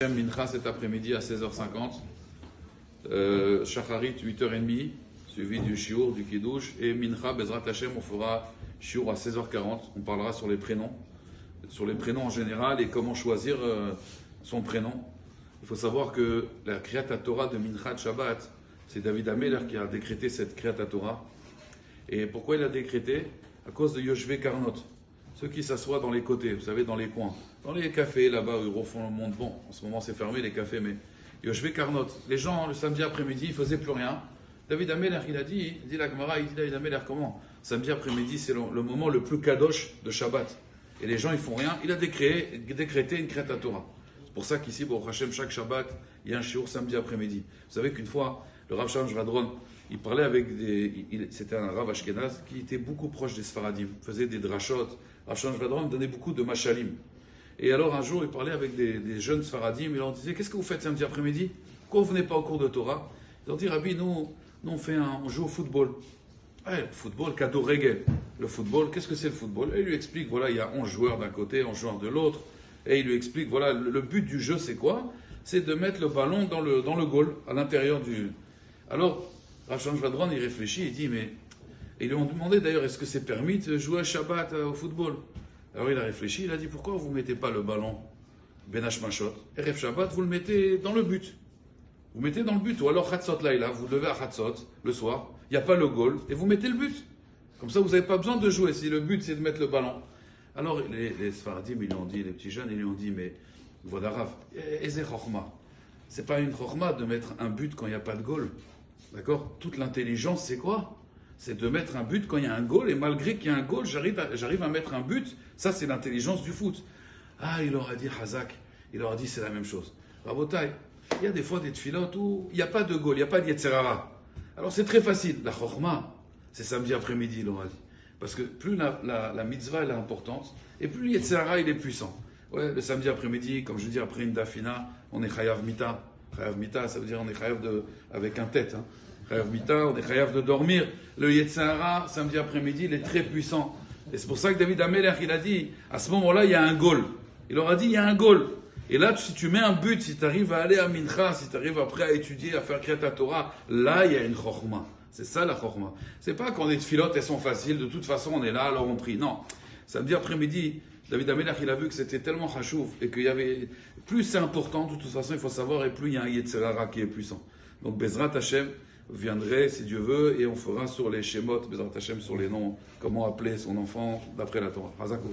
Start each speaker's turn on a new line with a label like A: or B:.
A: Mincha cet après-midi à 16h50, Shacharit 8h30, suivi du Shiur, du Kiddush, et Mincha, Bezrat Hashem, on fera Shiur à 16h40, on parlera sur les prénoms en général et comment choisir son prénom. Il faut savoir que la Kriyat Torah de Mincha de Shabbat, c'est David Ameler qui a décrété cette Kriyat Torah. Et pourquoi il a décrété? À cause de Yoshvé Karnot, ceux qui s'assoient dans les côtés, vous savez, dans les coins, dans les cafés là-bas, au fond le monde. Bon, en ce moment c'est fermé les cafés, mais Yoshvé Karnot, les gens le samedi après-midi, ils ne faisaient plus rien. David Ameler, il dit la Gemara, il dit David Ameler, comment? Samedi après-midi, c'est le moment le plus kadosh de Shabbat. Et les gens, ils font rien. Il a décrété une Kriyat Torah. C'est pour ça qu'ici, Baruch Hashem, chaque Shabbat, il y a un shiur samedi après-midi. Vous savez qu'une fois, le Rav Shalom Vadron, il parlait avec c'était un Rav Ashkenaz qui était beaucoup proche des Sfaradim, faisait des drashot. Rav Shalom Vadron donnait beaucoup de machalim. Et alors un jour, il parlait avec des jeunes Sfaradim, il leur disait, qu'est-ce que vous faites samedi après-midi? Pourquoi vous ne venez pas au cours de Torah? Ils leur dit, Rabbi, nous on joue au football. Le football, cadeau reggae. Le football, qu'est-ce que c'est le football? Et il lui explique, voilà, il y a 11 joueurs d'un côté, 11 joueurs de l'autre. Et il lui explique, voilà, le but du jeu, c'est quoi? C'est de mettre le ballon dans le goal, à l'intérieur du... Alors, Rav Shalom Vadron, il réfléchit, il dit, mais... Et ils lui ont demandé d'ailleurs, est-ce que c'est permis de jouer à Shabbat au football? Alors il a réfléchi, il a dit, pourquoi vous ne mettez pas le ballon Benash Mashot, Erev Shabbat, vous le mettez dans le but. Vous mettez dans le but, ou alors Chatzot Laïla, vous levez à Chatzot, le soir, il n'y a pas le goal, et vous mettez le but. Comme ça, vous n'avez pas besoin de jouer, si le but c'est de mettre le ballon. Alors les Sfaradim, ils lui ont dit, les petits jeunes, ils lui ont dit, mais voilà Rav, Eze Chochma. C'est pas une Chochma de mettre un but quand il n'y a pas de goal. D'accord? Toute l'intelligence, c'est quoi? C'est de mettre un but quand il y a un goal, et malgré qu'il y a un goal, j'arrive à mettre un but. Ça, c'est l'intelligence du foot. Ah, il leur a dit Hazak, il leur a dit c'est la même chose. Rabotai, il y a des fois des tfilotes où il n'y a pas de goal, il n'y a pas de Yetzerara. Alors c'est très facile. La Chochma, c'est samedi après-midi, il leur a dit. Parce que plus la mitzvah elle est importante, et plus le Yetzerara il est puissant. Ouais, le samedi après-midi, comme je dis, après une dafina, on est chayav mita. Chayav mita, ça veut dire on est chayav avec un tête. Chayav mita, on est chayav de dormir. Le Yetzerara, samedi après-midi, il est très puissant. Et c'est pour ça que David Ameler, il a dit, à ce moment-là, il y a un goal. Il leur a dit, il y a un goal. Et là, si tu mets un but, si tu arrives à aller à Mincha, si tu arrives après à étudier, à faire Kriyat Torah, là, il y a une chokhma. C'est ça la chokhma. C'est pas quand les tfilotes, elles sont faciles, de toute façon, on est là, alors on prie. Non. Samedi après-midi, David Ameler, il a vu que c'était tellement chashuv et qu'il y avait... Plus c'est important, de toute façon, il faut savoir, et plus il y a un Yetzerara qui est puissant. Donc, Bezrat Hashem viendrait, si Dieu veut, et on fera sur les Shemot, Bezrat Hashem, sur les noms, comment appeler son enfant d'après la Torah. Hazakou.